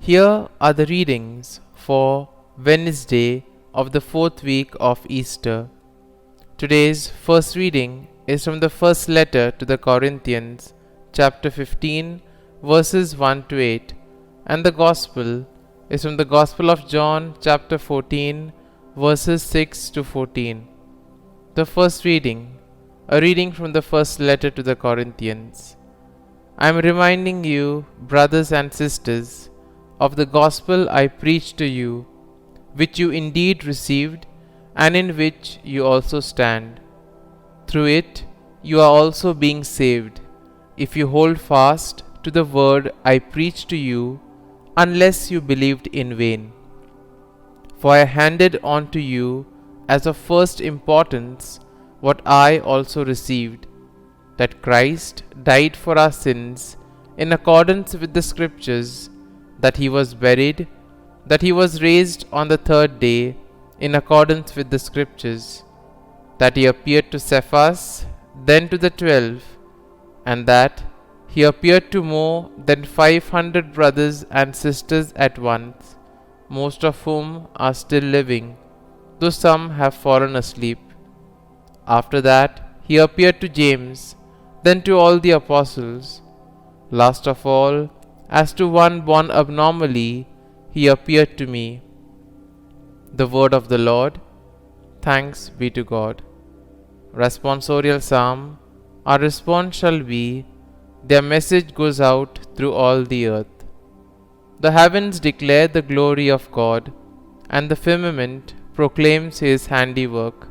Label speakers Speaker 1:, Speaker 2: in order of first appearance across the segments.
Speaker 1: Here are the readings for Wednesday of the fourth week of Easter. Today's first reading is from the first letter to the Corinthians, chapter 15, verses 1 to 8, and the Gospel is from the Gospel of John, chapter 14, verses 6 to 14. The first reading, a reading from the first letter to the Corinthians. I am reminding you, brothers and sisters, of the gospel I preached to you, which you indeed received, and in which you also stand. Through it you are also being saved, if you hold fast to the word I preached to you, unless you believed in vain. For I handed on to you as of first importance what I also received, that Christ died for our sins in accordance with the Scriptures, that he was buried, that he was raised on the third day in accordance with the Scriptures, that he appeared to Cephas, then to the 12, and that he appeared to more than 500 brothers and sisters at once, most of whom are still living, though some have fallen asleep. After that he appeared to James, then to all the apostles. Last of all, as to one born abnormally, he appeared to me. The word of the Lord. Thanks be to God. Responsorial Psalm. Our response shall be, their message goes out through all the earth. The heavens declare the glory of God, and the firmament proclaims his handiwork.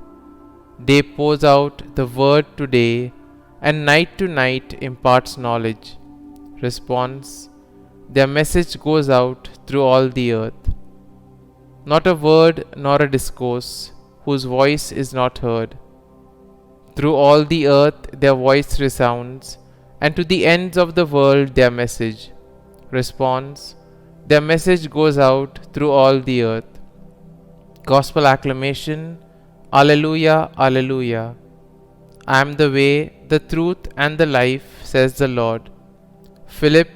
Speaker 1: Day pours out the word to day, and night to night imparts knowledge. Response. Their message goes out through all the earth. Not a word nor a discourse whose voice is not heard. Through all the earth their voice resounds, and to the ends of the world their message. Response. Their message goes out through all the earth. Gospel acclamation. Alleluia, Alleluia. I am the way, the truth, and the life, says the Lord. Philip,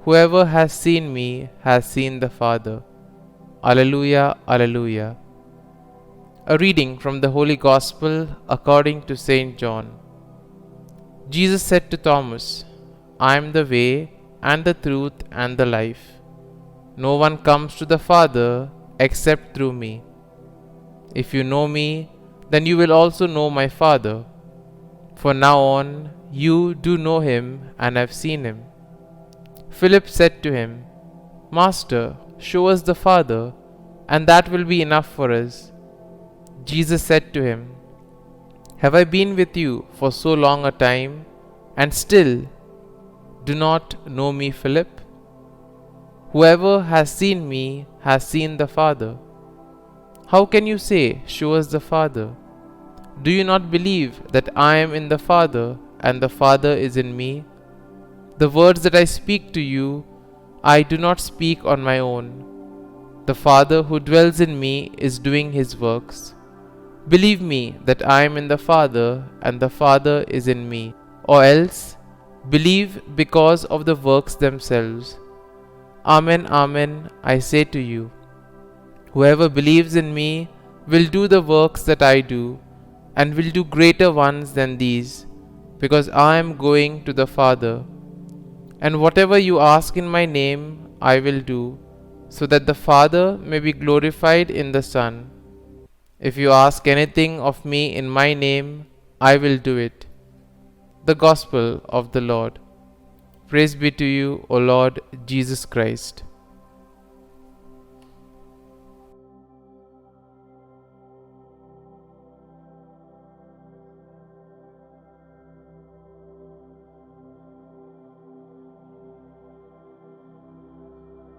Speaker 1: whoever has seen me has seen the Father. Alleluia, Alleluia. A reading from the Holy Gospel according to St. John. Jesus said to Thomas, I am the way, and the truth, and the life. No one comes to the Father except through me. If you know me, then you will also know my Father. For now on you do know him and have seen him. Philip said to him, Master, show us the Father, and that will be enough for us. Jesus said to him, Have I been with you for so long a time, and still do not know me, Philip? Whoever has seen me has seen the Father. How can you say, Show us the Father? Do you not believe that I am in the Father, and the Father is in me? The words that I speak to you, I do not speak on my own. The Father who dwells in me is doing his works. Believe me that I am in the Father, and the Father is in me, or else believe because of the works themselves. Amen, amen, I say to you, whoever believes in me will do the works that I do, and will do greater ones than these, because I am going to the Father. And whatever you ask in my name, I will do, so that the Father may be glorified in the Son. If you ask anything of me in my name, I will do it. The Gospel of the Lord. Praise be to you, O Lord Jesus Christ.